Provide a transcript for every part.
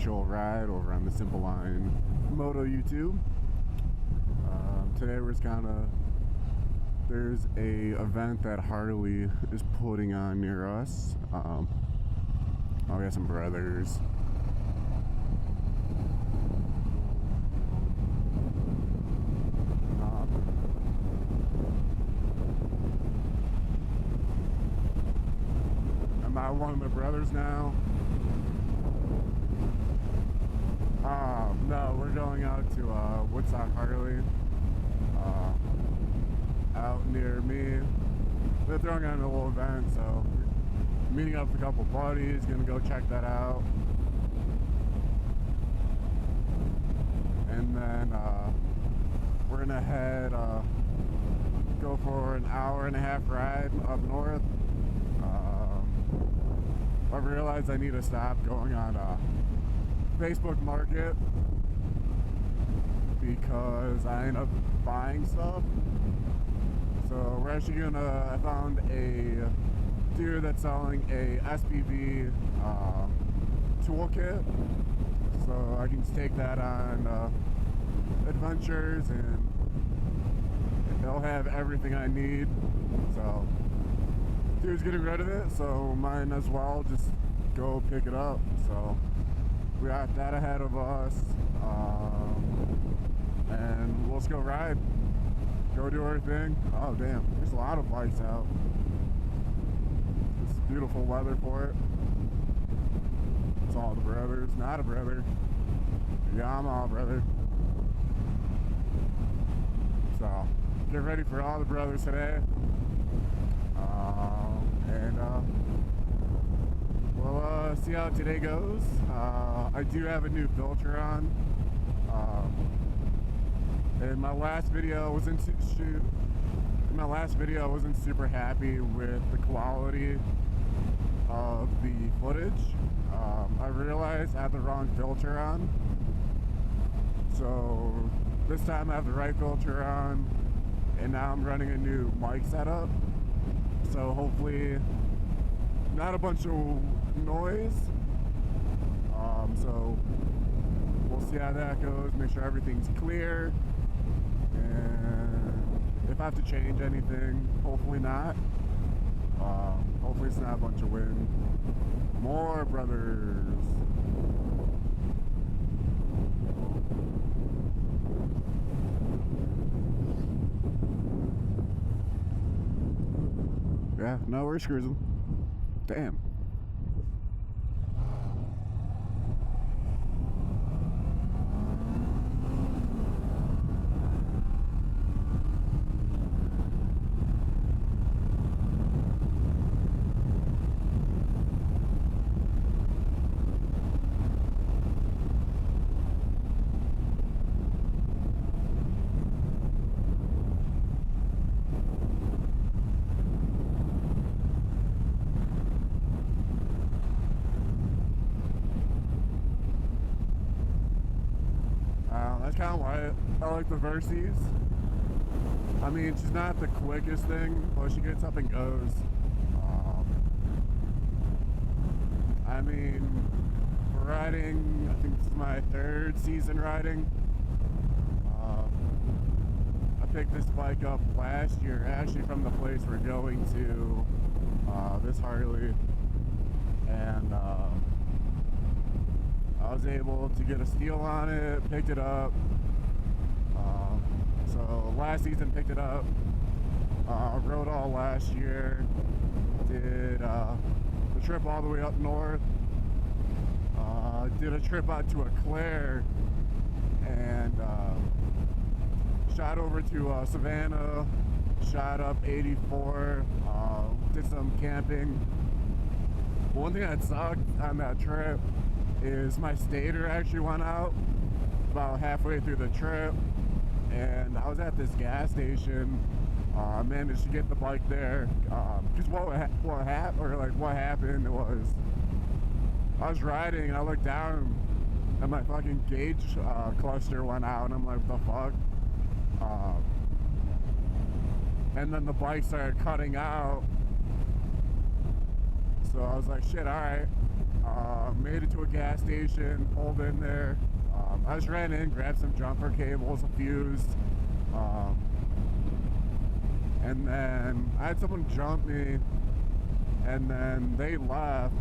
actual ride over on the Simple Line Moto YouTube. Today we're just there's a event that Harley is putting on near us. We got some brothers. I'm at one of my brothers now. No, we're going out to Woodstock Harley, out near me. They're throwing on a little event, so meeting up with a couple buddies, gonna go check that out. And then we're gonna head, go for an hour and a half ride up north. I realized I need to stop going on Facebook Market because I end up buying stuff. So we're actually I found a dude that's selling a SPV toolkit, so I can just take that on adventures and they'll have everything I need. So dude's getting rid of it, so mine as well, just go pick it up. So we got that ahead of us, and we'll just go ride, go do our thing. Oh damn, there's a lot of bikes out. It's beautiful weather for it. It's all the brothers, not a brother. Yeah, I'm all brother. So get ready for all the brothers today. And we'll see how today goes. I do have a new filter on. In my last video, I wasn't super happy with the quality of the footage. I realized I had the wrong filter on. So this time I have the right filter on, and now I'm running a new mic setup. So hopefully not a bunch of noise. So we'll see how that goes, make sure everything's clear, and if I have to change anything, hopefully not. Hopefully it's not a bunch of wind. More brothers. Yeah, no, we're cruising. Damn. That's kind of why I like the Versys. I mean, she's not the quickest thing, but she gets up and goes. I mean, we're riding, I think this is my third season riding. I picked this bike up last year, actually from the place we're going to, this Harley. And I was able to get a steal on it, picked it up. So last season picked it up, rode all last year, did the trip all the way up north, did a trip out to Eclair, and shot over to Savannah, shot up 84, did some camping. One thing that sucked on that trip is my stator actually went out about halfway through the trip, and I was at this gas station. Managed to get the bike there, because what happened was I was riding and I looked down and my fucking gauge cluster went out, and I'm like, what the fuck? And then the bike started cutting out, so I was like, shit, alright. Made it to a gas station, pulled in there. I just ran in, grabbed some jumper cables, a fuse, and then I had someone jump me, and then they left,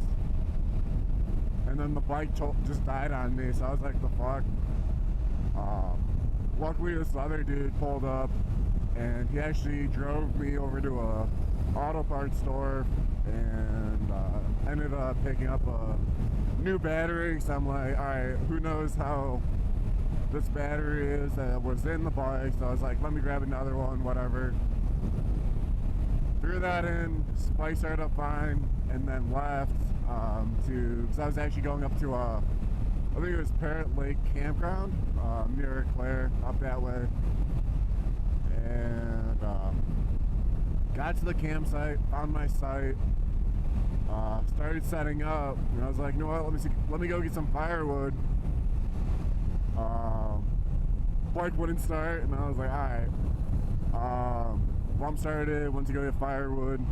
and then the bike just died on me, so I was like, the fuck? Luckily this other dude pulled up, and he actually drove me over to a auto parts store, and ended up picking up a new battery. So I'm like, alright, who knows how this battery is that was in the bike, so I was like, let me grab another one, whatever. Threw that in, bike started up fine, and then left because I was actually going up to I think it was Parrot Lake Campground near Claire, up that way. And got to the campsite, found my site, started setting up, and I was like, you know what, let me go get some firewood. Bike wouldn't start, and I was like, alright. Mom started, went to go get firewood.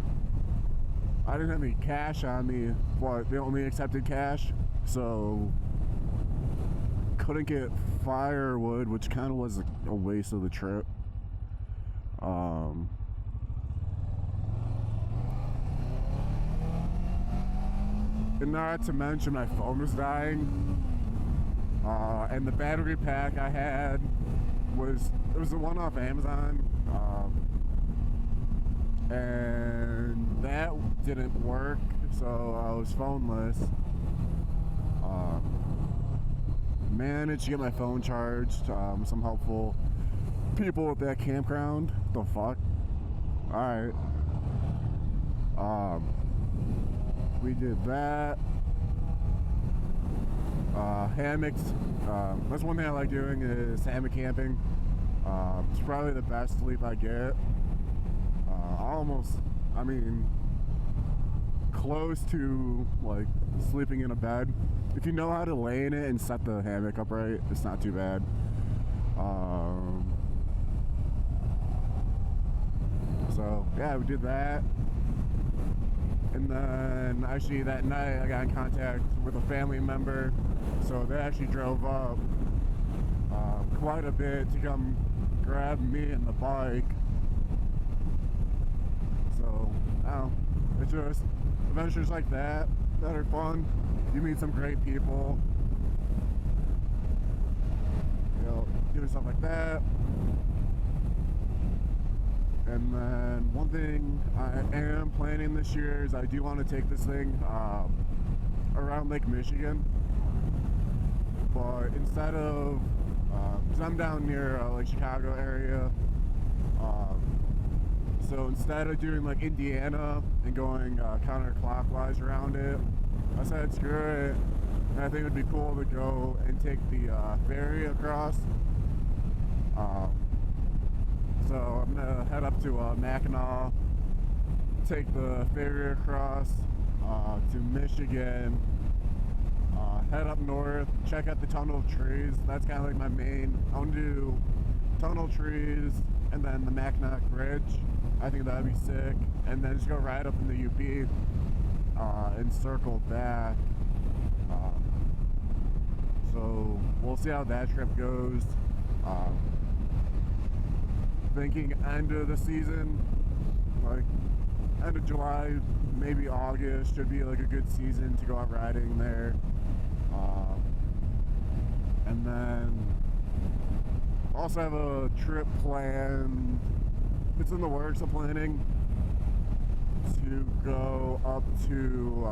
I didn't have any cash on me, but they only accepted cash, so couldn't get firewood, which kind of was a waste of the trip. And not to mention my phone was dying, and the battery pack I had was the one off Amazon, and that didn't work, so I was phoneless. Managed to get my phone charged. Some helpful people at that campground. The fuck? Alright. We did that. Hammocks. That's one thing I like doing is hammock camping. It's probably the best sleep I get. Close to like sleeping in a bed. If you know how to lay in it and set the hammock up right, it's not too bad. So yeah, we did that. And then actually that night I got in contact with a family member, so they actually drove up quite a bit to come grab me and the bike. So, I don't know, it's just adventures like that are fun. You meet some great people, doing stuff like that. And then one thing I am planning this year is I do want to take this thing around Lake Michigan, but instead of because I'm down near Lake Chicago area, so instead of doing like Indiana and going counterclockwise around it, I said screw it, and I think it would be cool to go and take the ferry across. So I'm gonna head up to Mackinac, take the ferry across to Michigan, head up north, check out the tunnel of trees. That's kind of like my main. I want to do tunnel trees and then the Mackinac Bridge. I think that'd be sick. And then just go right up in the UP and circle back. So we'll see how that trip goes. Thinking end of the season, like end of July, maybe August should be like a good season to go out riding there. And then also have a trip planned. It's in the works of planning to go up to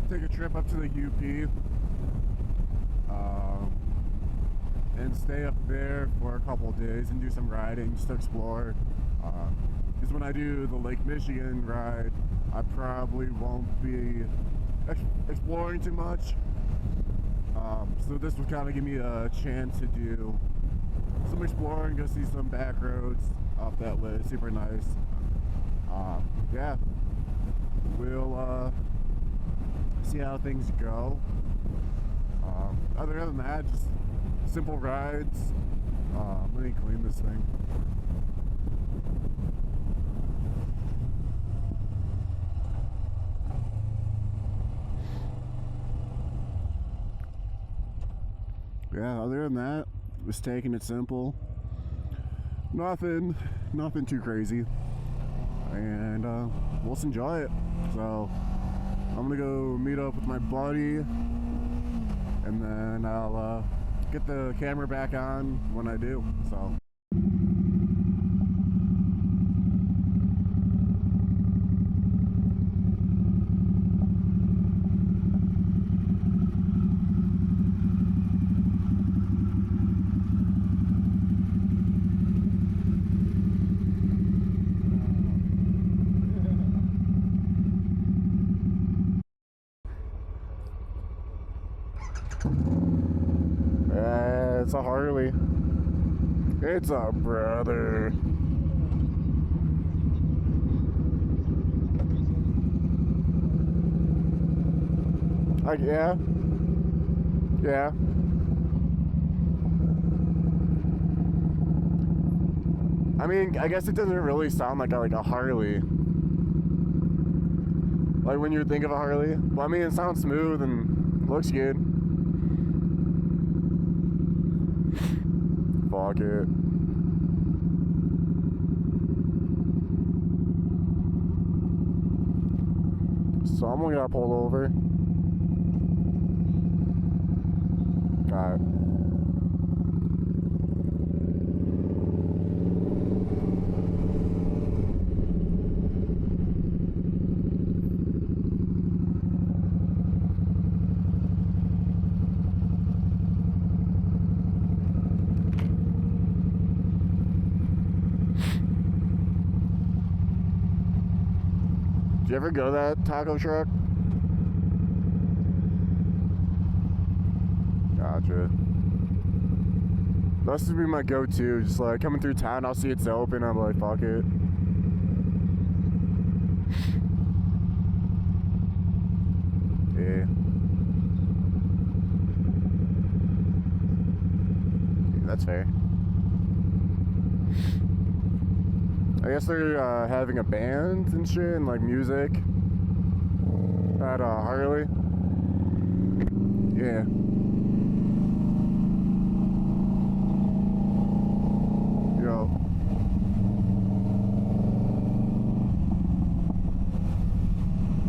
take a trip up to the UP and stay up there for a couple of days and do some riding just to explore. Because when I do the Lake Michigan ride, I probably won't be exploring too much. So this would kind of give me a chance to do some exploring, go see some back roads up that way. Super nice. Yeah, we'll see how things go. Other than that, just simple rides. Let me clean this thing. yeah, other than that, just taking it simple. Nothing too crazy. And we'll just enjoy it. So I'm gonna go meet up with my buddy, and then I'll get the camera back on when I do. So. It's a Harley. It's a brother. Yeah. Yeah. I mean, I guess it doesn't really sound like a Harley. Like when you think of a Harley. Well, I mean, it sounds smooth and looks good. Fuck it. So I'm gonna get pulled over. Alright. Did you ever go to that taco truck? Gotcha. That's to be my go-to. Just like coming through town, I'll see it's open. I'm like, fuck it. Yeah. That's fair. I guess they're having a band and shit and like music at Harley. Yeah. Yo.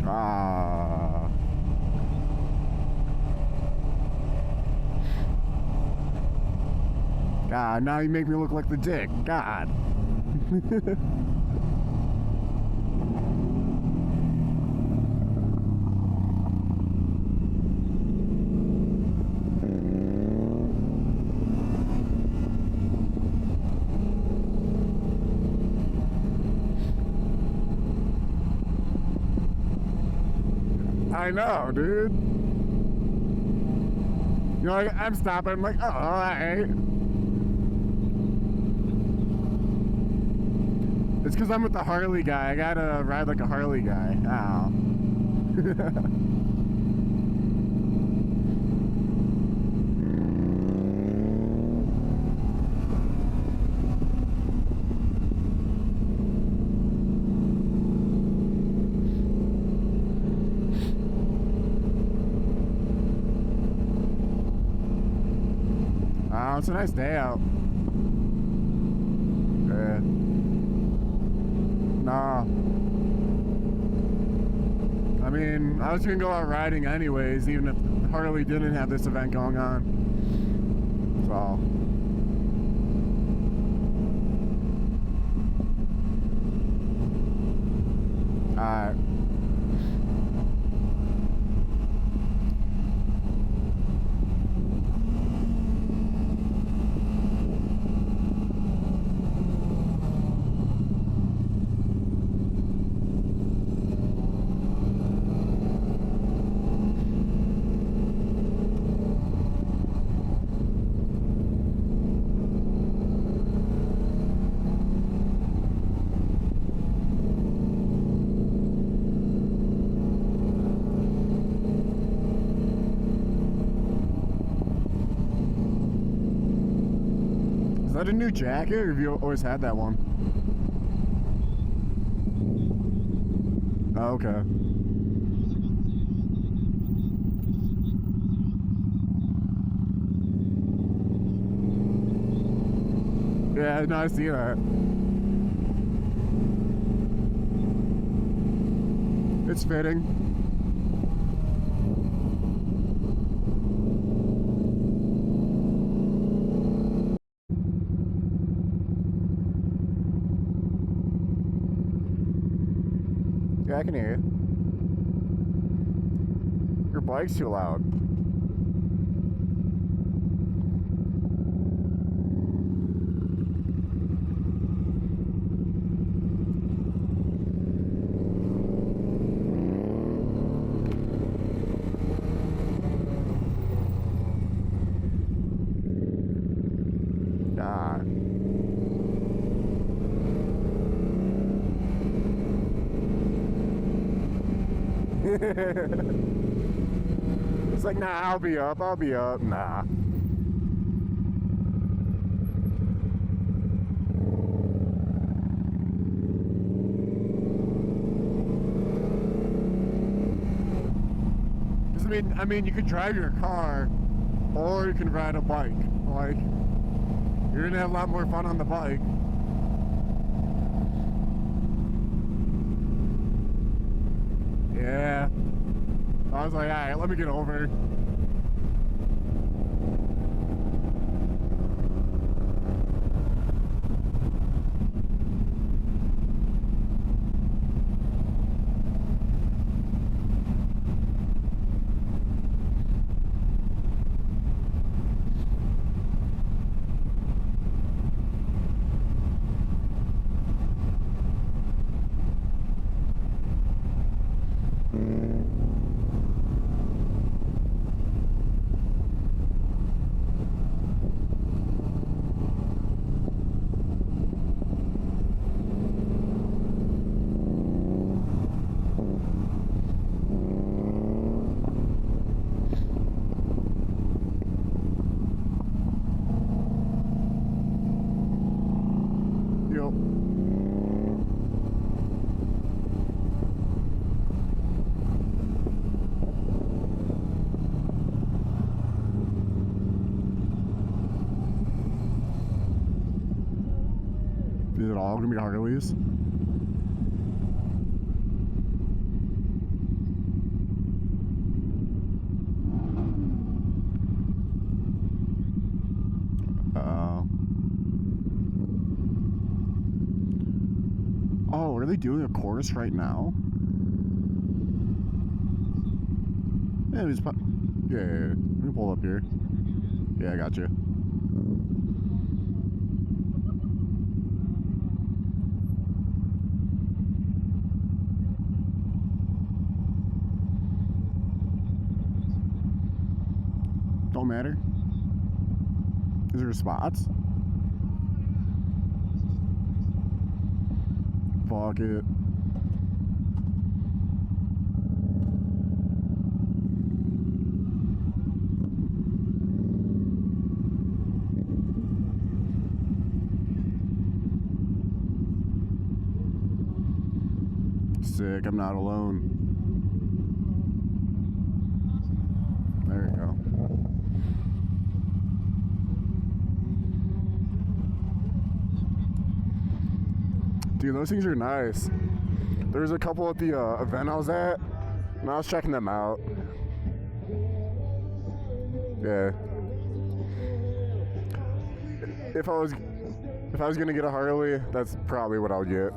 Ah. God, now you make me look like the dick. God. I know, dude. You know, like, I'm stopping. I'm like, oh, all right. It's because I'm with the Harley guy. I gotta ride like a Harley guy. Ow. Oh, it's a nice day out. Yeah. Nah. I mean, I was gonna go out riding anyways, even if Harley didn't have this event going on. So. Alright. Is that a new jacket, or have you always had that one? Oh, okay. Yeah, no, I see that. It's fitting. Yeah, I can hear you. Your bike's too loud. Nah. It's like, nah, I'll be up. Nah. I mean, you could drive your car, or you can ride a bike. Like, you're gonna have a lot more fun on the bike. Yeah. I was like, alright, let me get over. Yep. Is it all gonna be Harleys? Oh, are they doing a chorus right now? Yeah, yeah. Let me pull up here. Yeah, I got you. Don't matter. Is there spots? Fuck it. Sick, I'm not alone. There you go. Dude, those things are nice. There's a couple at the event I was at, and I was checking them out. Yeah. If I was gonna get a Harley, that's probably what I would get.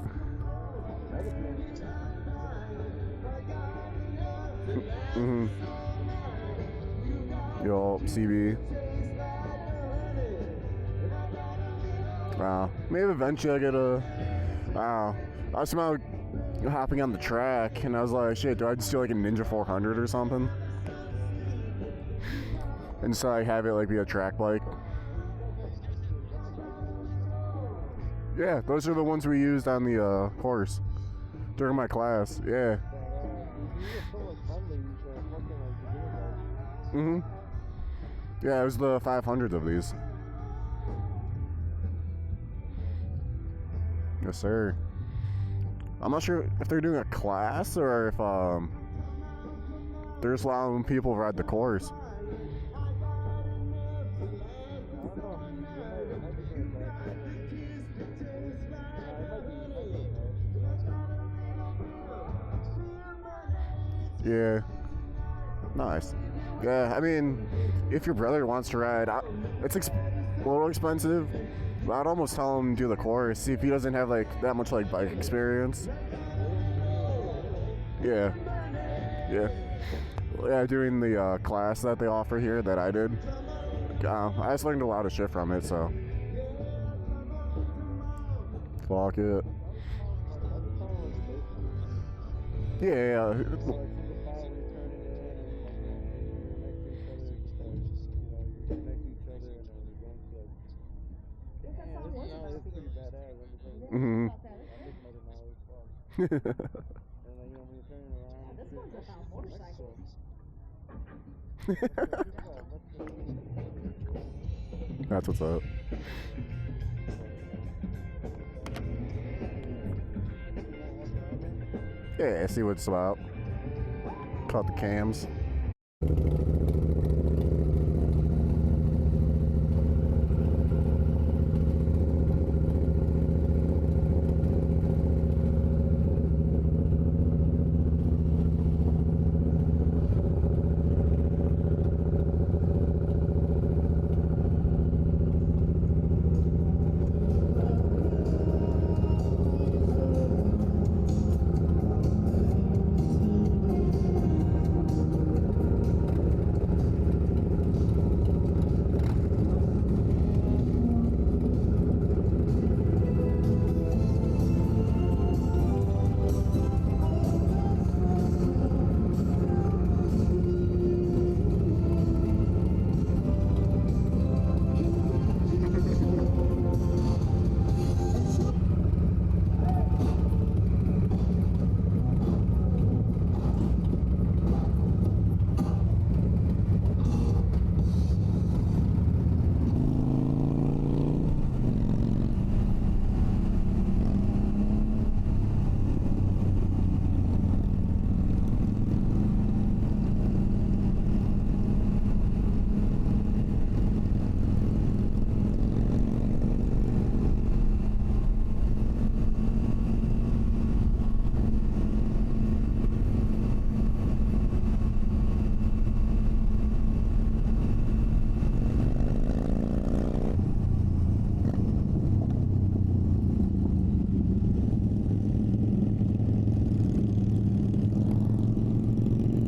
Yo, CB. Wow. Maybe eventually I get a. Wow. I was somehow hopping on the track, and I was like, shit, do I just do like a Ninja 400 or something? And so I have it like be a track bike. Yeah, those are the ones we used on the course during my class. Yeah. Yeah, it was the 500s of these. Yes, sir. I'm not sure if they're doing a class or if they're just allowing people ride the course. Yeah. Nice. Yeah, I mean, if your brother wants to ride, it's a little expensive. But I'd almost tell him do the course. See if he doesn't have like that much like bike experience. Yeah. Yeah. Yeah, doing the class that they offer here that I did. I just learned a lot of shit from it, so. Fuck it. Yeah. Mm-hmm. That's what's up. Yeah, I see what it's about. Caught the cams.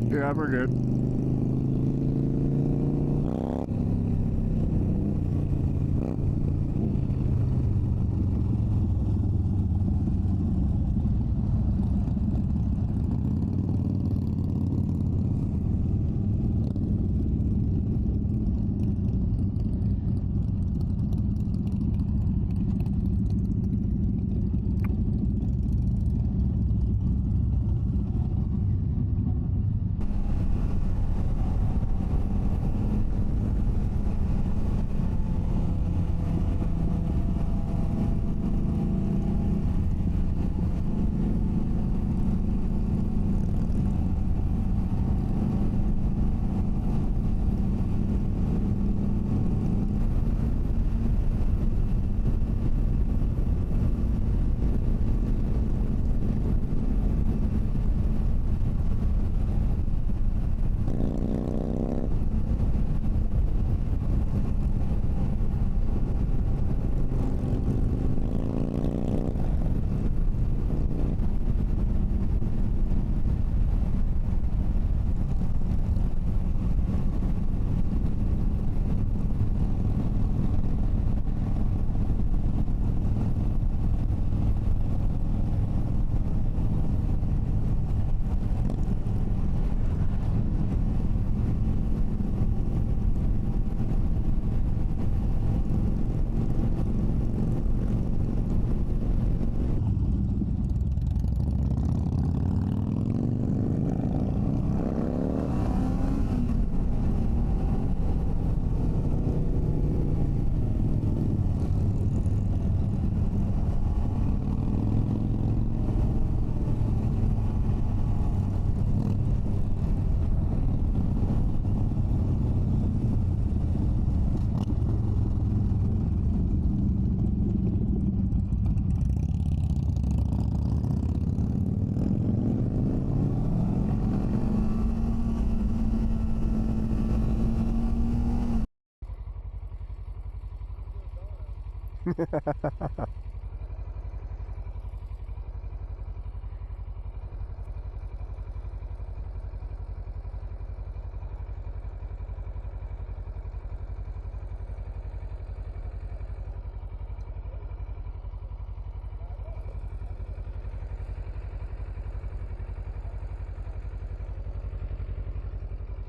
Yeah, we're good.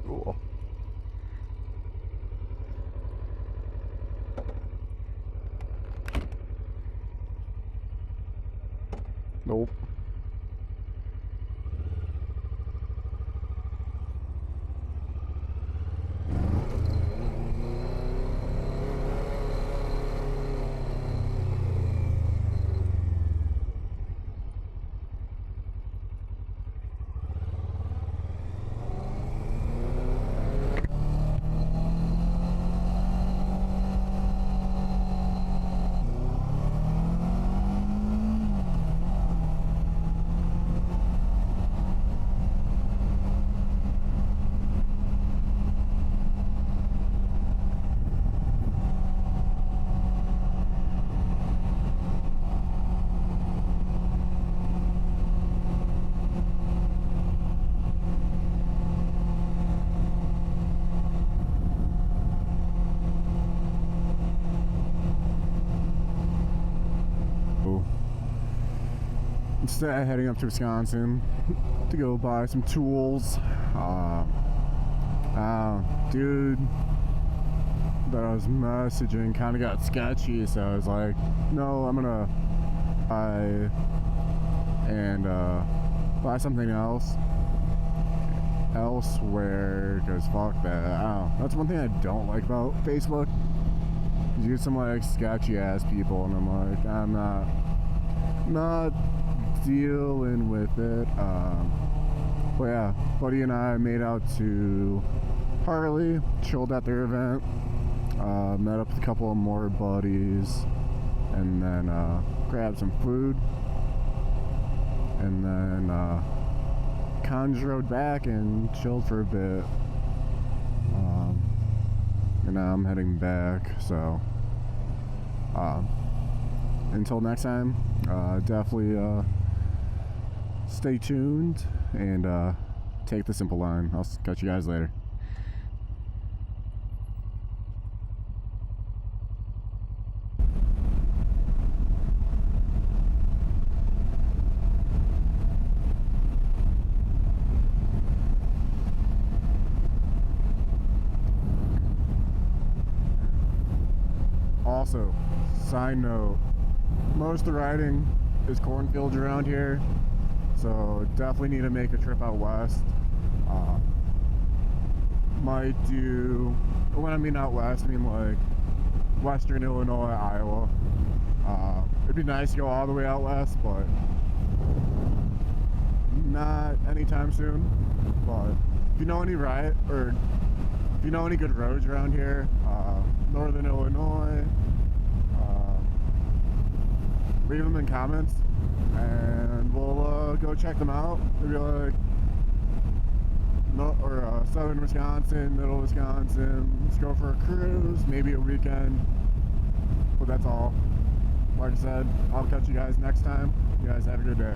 Cool. Nope. Instead, heading up to Wisconsin to go buy some tools. Dude that I was messaging kind of got sketchy, so I was like, no, I'm gonna buy something else elsewhere, because fuck that. That's one thing I don't like about Facebook. You get some like sketchy ass people, and I'm like, I'm not dealing with it. But yeah, buddy and I made out to Harley, chilled at their event, met up with a couple of more buddies, and then grabbed some food, and then Cons rode back and chilled for a bit, and now I'm heading back. So until next time, definitely stay tuned and take the simple line. I'll catch you guys later. Also, side note, most of the riding is cornfields around here, so definitely need to make a trip out west. Might do, when I mean out west, I mean like western Illinois, Iowa. It'd be nice to go all the way out west, but not anytime soon. But if you know any if you know any good roads around here, northern Illinois, leave them in comments and we'll go check them out. Maybe like southern Wisconsin, middle Wisconsin. Let's go for a cruise, maybe a weekend. But that's all. Like I said, I'll catch you guys next time. You guys have a good day.